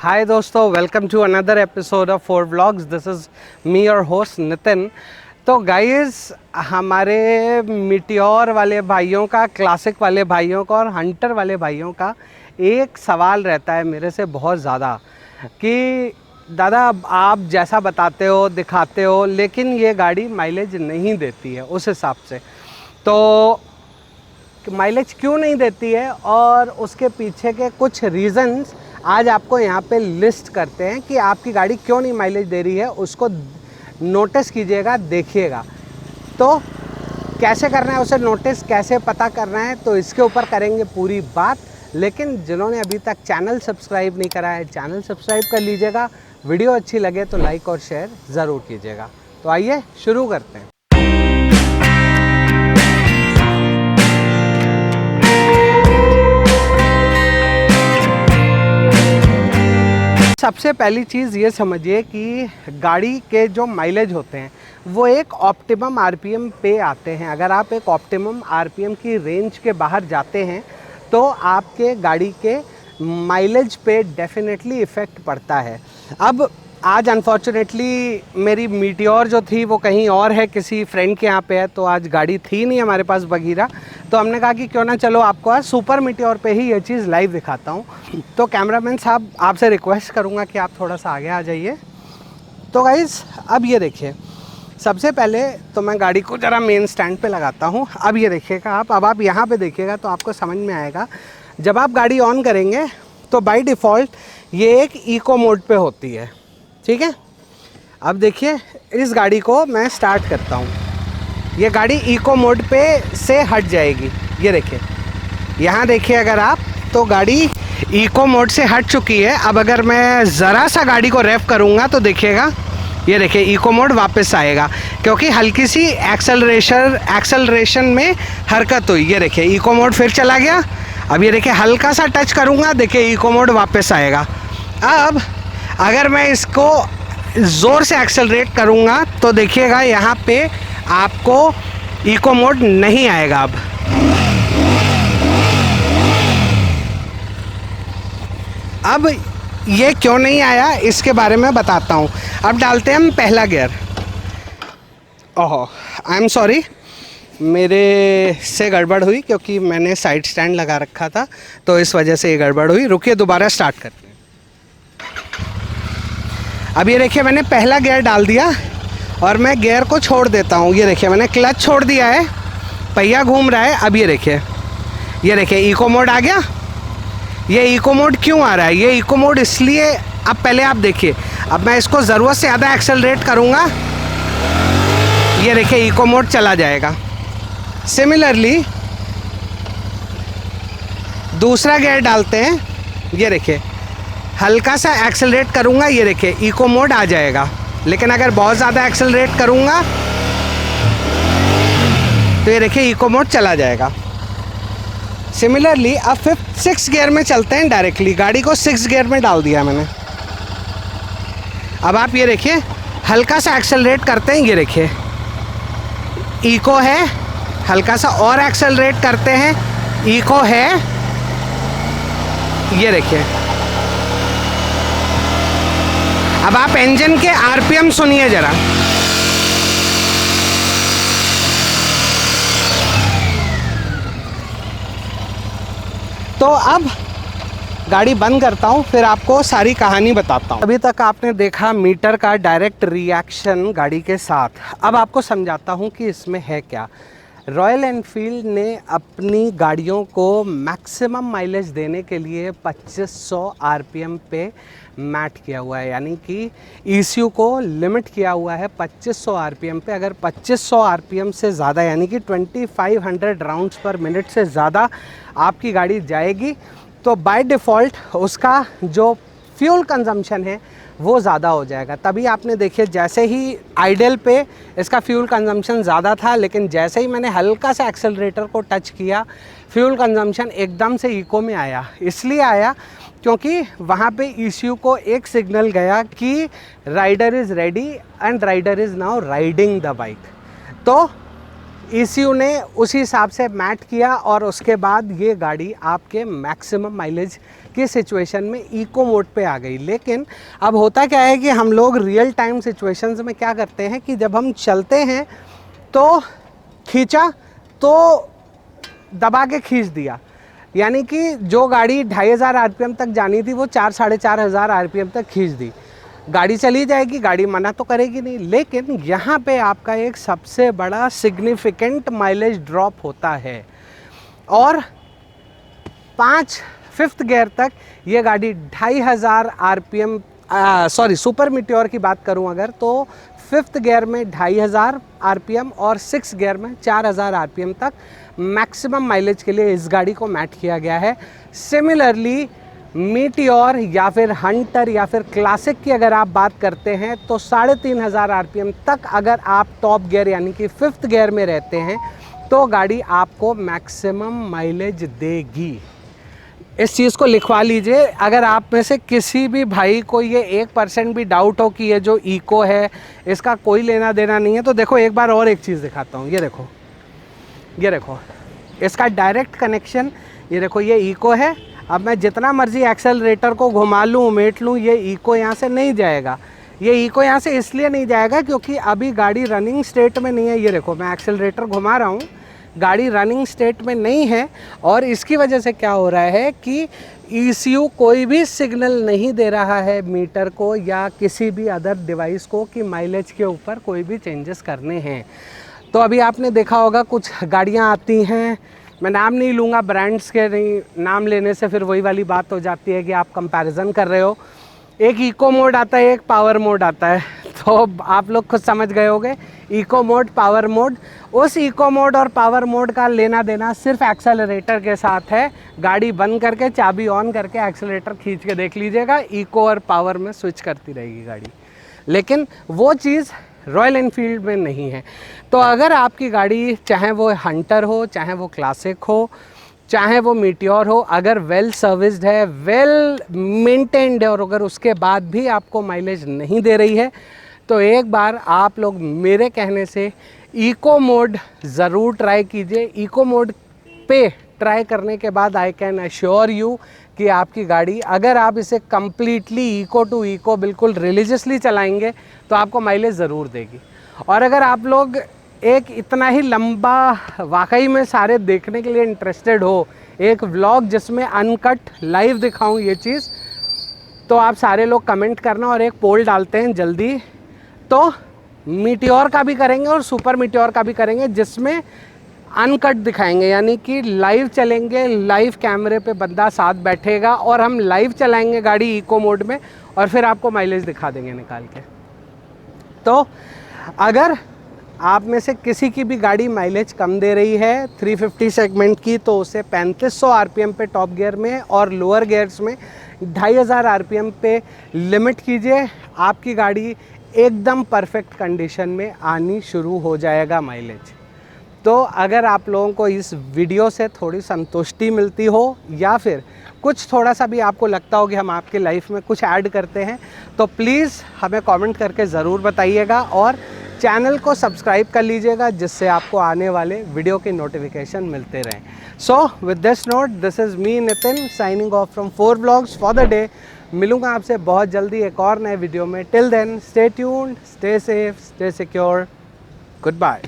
Hi दोस्तों, welcome to another episode of four vlogs. This is me और host Nitin. तो guys, हमारे Meteor वाले भाइयों का, क्लासिक वाले भाइयों का और हंटर वाले भाइयों का एक सवाल रहता है मेरे से बहुत ज़्यादा कि दादा आप जैसा बताते हो दिखाते हो, लेकिन ये गाड़ी माइलेज नहीं देती है उस हिसाब से। तो माइलेज क्यों नहीं देती है और उसके पीछे के कुछ रीज़न्स आज आपको यहाँ पे लिस्ट करते हैं कि आपकी गाड़ी क्यों नहीं माइलेज दे रही है, उसको नोटिस कीजिएगा, देखिएगा। तो कैसे करना है उसे नोटिस, कैसे पता करना है, तो इसके ऊपर करेंगे पूरी बात। लेकिन जिन्होंने अभी तक चैनल सब्सक्राइब नहीं करा है, चैनल सब्सक्राइब कर लीजिएगा। वीडियो अच्छी लगे तो लाइक और शेयर ज़रूर कीजिएगा। तो आइए शुरू करते हैं। सबसे पहली चीज़ ये समझिए कि गाड़ी के जो माइलेज होते हैं वो एक ऑप्टिमम आरपीएम पे आते हैं। अगर आप एक ऑप्टिमम आरपीएम की रेंज के बाहर जाते हैं तो आपके गाड़ी के माइलेज पे डेफिनेटली इफ़ेक्ट पड़ता है। अब आज अनफॉर्चुनेटली मेरी मीटियोर जो थी वो कहीं और है, किसी फ्रेंड के यहाँ पे है, तो आज गाड़ी थी नहीं हमारे पास बगीरा। तो हमने कहा कि क्यों ना चलो आपको आज सुपर मीटियोर पे ही ये चीज़ लाइव दिखाता हूँ। तो कैमरामैन साहब आपसे रिक्वेस्ट करूँगा कि आप थोड़ा सा आगे आ जाइए। तो गाइज़ अब ये देखिए, सबसे पहले तो मैं गाड़ी को ज़रा मेन स्टैंड पे लगाता हूँ। अब ये देखिएगा आप, अब आप यहाँ पे देखिएगा तो आपको समझ में आएगा। जब आप गाड़ी ऑन करेंगे तो बाय डिफ़ॉल्ट ये एक इको मोड पे होती है, ठीक है। अब देखिए इस गाड़ी को मैं स्टार्ट करता हूँ, ये गाड़ी इको मोड पे से हट जाएगी। ये देखिए, यहाँ देखिए अगर आप, तो गाड़ी इको मोड से हट चुकी है। अब अगर मैं ज़रा सा गाड़ी को रेव करूँगा तो देखिएगा, ये देखिए इको मोड वापस आएगा क्योंकि हल्की सी एक्सेलरेशन में हरकत हुई। ये देखिए इको मोड फिर चला गया। अब ये देखिए हल्का सा टच करूँगा, देखिए इको मोड वापस आएगा। अब अगर मैं इसको ज़ोर से एक्सेलरेट करूँगा तो देखिएगा यहाँ पे आपको इको मोड नहीं आएगा। अब ये क्यों नहीं आया इसके बारे में बताता हूँ। अब डालते हैं हम पहला गियर। ओहो, आई एम सॉरी, मेरे से गड़बड़ हुई क्योंकि मैंने साइड स्टैंड लगा रखा था, तो इस वजह से ये गड़बड़ हुई। रुकिए, दोबारा स्टार्ट करते हैं। अब ये देखिए मैंने पहला गियर डाल दिया और मैं गियर को छोड़ देता हूँ। ये देखिए मैंने क्लच छोड़ दिया है, पहिया घूम रहा है। अब ये देखिए इको मोड आ गया। ये इको मोड क्यों आ रहा है? ये इको मोड इसलिए, अब पहले आप देखिए, अब मैं इसको ज़रूरत से ज़्यादा एक्सेलरेट करूँगा, ये देखिए इको मोड चला जाएगा। सिमिलरली दूसरा गियर डालते हैं, ये देखिए हल्का सा एक्सेलरेट करूँगा, ये देखिए इको मोड आ जाएगा। लेकिन अगर बहुत ज़्यादा एक्सेलरेट करूँगा तो ये देखिए इको मोड चला जाएगा। सिमिलरली अब 6 गियर में चलते हैं डायरेक्टली। गाड़ी को 6 गियर में डाल दिया मैंने। अब आप ये देखिए हल्का सा एक्सेलरेट करते हैं, ये देखिए इको है, हल्का सा और एक्सेलरेट करते हैं, इको है, ये देखिए। अब आप इंजन के आरपीएम सुनिए ज़रा। तो अब गाड़ी बंद करता हूँ, फिर आपको सारी कहानी बताता हूँ। अभी तक आपने देखा मीटर का डायरेक्ट रिएक्शन गाड़ी के साथ। अब आपको समझाता हूँ कि इसमें है क्या। रॉयल एनफील्ड ने अपनी गाड़ियों को मैक्सिमम माइलेज देने के लिए 2500 आरपीएम पे मैट किया हुआ है, यानी कि ECU को लिमिट किया हुआ है 2500 आरपीएम पे। अगर 2500 आरपीएम से ज़्यादा, यानी कि 2500 राउंड्स पर मिनट से ज़्यादा आपकी गाड़ी जाएगी तो बाय डिफ़ॉल्ट उसका जो फ्यूल कंजम्पशन है वो ज़्यादा हो जाएगा। तभी आपने देखिए जैसे ही आइडल पे इसका फ्यूल कंजम्पशन ज़्यादा था, लेकिन जैसे ही मैंने हल्का सा एक्सेलरेटर को टच किया फ्यूल कंजम्पशन एकदम से इको में आया। इसलिए आया क्योंकि वहाँ पे ECU को एक सिग्नल गया कि rider is ready and rider is now riding the bike. तो ECU ने उसी हिसाब से मैट किया और उसके बाद ये गाड़ी आपके मैक्सिमम माइलेज की सिचुएशन में इको मोड पे आ गई। लेकिन अब होता क्या है कि हम लोग रियल टाइम सिचुएशंस में क्या करते हैं कि जब हम चलते हैं तो खींचा तो दबा के खींच दिया, यानी कि जो गाड़ी 2500 RPM तक जानी थी वो 4-4.5 RPM तक खींच दी। गाड़ी चली जाएगी, गाड़ी मना तो करेगी नहीं, लेकिन यहाँ पे आपका एक सबसे बड़ा सिग्निफिकेंट माइलेज ड्रॉप होता है। और 5th गियर तक ये गाड़ी 2500 RPM सुपर मीटियोर की बात करूँ अगर तो 5th गियर में 2500 RPM और 6th गियर में 4000 RPM तक मैक्सिमम माइलेज के लिए इस गाड़ी को मैट किया गया है। सिमिलरली मीटियोर या फिर हंटर या फिर क्लासिक की अगर आप बात करते हैं तो 3500 RPM तक अगर आप टॉप गियर यानी कि 5th गियर में रहते हैं तो गाड़ी आपको मैक्सिमम माइलेज देगी। इस चीज़ को लिखवा लीजिए। अगर आप में से किसी भी भाई को ये 1% भी डाउट हो कि ये जो इको है इसका कोई लेना देना नहीं है तो देखो एक बार और एक चीज़ दिखाता हूँ। ये देखो इसका डायरेक्ट कनेक्शन, ये देखो ये इको है। अब मैं जितना मर्जी एक्सेलरेटर को घुमा लूँ उमेट लूँ ये इको यहाँ से नहीं जाएगा। ये इको यहाँ से इसलिए नहीं जाएगा क्योंकि अभी गाड़ी रनिंग स्टेट में नहीं है। ये देखो मैं एक्सेलरेटर घुमा रहा हूँ, गाड़ी रनिंग स्टेट में नहीं है और इसकी वजह से क्या हो रहा है कि ECU कोई भी सिग्नल नहीं दे रहा है मीटर को या किसी भी अदर डिवाइस को कि माइलेज के ऊपर कोई भी चेंजेस करने हैं। तो अभी आपने देखा होगा कुछ गाड़ियाँ आती हैं, मैं नाम नहीं लूँगा ब्रांड्स के, नहीं नाम लेने से फिर वही वाली बात हो जाती है कि आप कंपैरिजन कर रहे हो। एक इको मोड आता है, एक पावर मोड आता है, तो आप लोग खुद समझ गए होंगे इको मोड पावर मोड। उस इको मोड और पावर मोड का लेना देना सिर्फ एक्सेलरेटर के साथ है। गाड़ी बंद करके चाबी ऑन करके एक्सेलरेटर खींच के देख लीजिएगा, इको और पावर में स्विच करती रहेगी गाड़ी। लेकिन वो चीज़ रॉयल एनफील्ड में नहीं है। तो अगर आपकी गाड़ी चाहे वो हंटर हो, चाहे वो क्लासिक हो, चाहे वो मीटियोर हो, अगर वेल सर्विस्ड है, वेल मेंटेन्ड है और अगर उसके बाद भी आपको माइलेज नहीं दे रही है तो एक बार आप लोग मेरे कहने से इको मोड ज़रूर ट्राई कीजिए। इको मोड पे ट्राई करने के बाद आई कैन अश्योर यू कि आपकी गाड़ी, अगर आप इसे कम्प्लीटली इको टू इको बिल्कुल रिलीजियसली चलाएंगे तो आपको माइलेज ज़रूर देगी। और अगर आप लोग एक इतना ही लंबा वाकई में सारे देखने के लिए इंटरेस्टेड हो, एक व्लॉग जिसमें अनकट लाइव दिखाऊं ये चीज़, तो आप सारे लोग कमेंट करना और एक पोल डालते हैं जल्दी। तो मीटियोर का भी करेंगे और सुपर मीटियोर का भी करेंगे जिसमें अनकट दिखाएंगे, यानी कि लाइव चलेंगे, लाइव कैमरे पे बंदा साथ बैठेगा और हम लाइव चलाएंगे गाड़ी इको मोड में और फिर आपको माइलेज दिखा देंगे निकाल के। तो अगर आप में से किसी की भी गाड़ी माइलेज कम दे रही है 350 सेगमेंट की तो उसे 3500 RPM पे टॉप गियर में और लोअर गियर्स में 2500 RPM पे लिमिट कीजिए। आपकी गाड़ी एकदम परफेक्ट कंडीशन में आनी शुरू हो जाएगा माइलेज। तो अगर आप लोगों को इस वीडियो से थोड़ी संतुष्टि मिलती हो या फिर कुछ थोड़ा सा भी आपको लगता हो कि हम आपके लाइफ में कुछ ऐड करते हैं तो प्लीज़ हमें कमेंट करके ज़रूर बताइएगा और चैनल को सब्सक्राइब कर लीजिएगा जिससे आपको आने वाले वीडियो की नोटिफिकेशन मिलते रहें। So with this note, this is me Nitin signing off from 4 vlogs for the day. मिलूंगा आपसे बहुत जल्दी एक और नए वीडियो में। Till then stay tuned, stay safe, stay secure, good bye.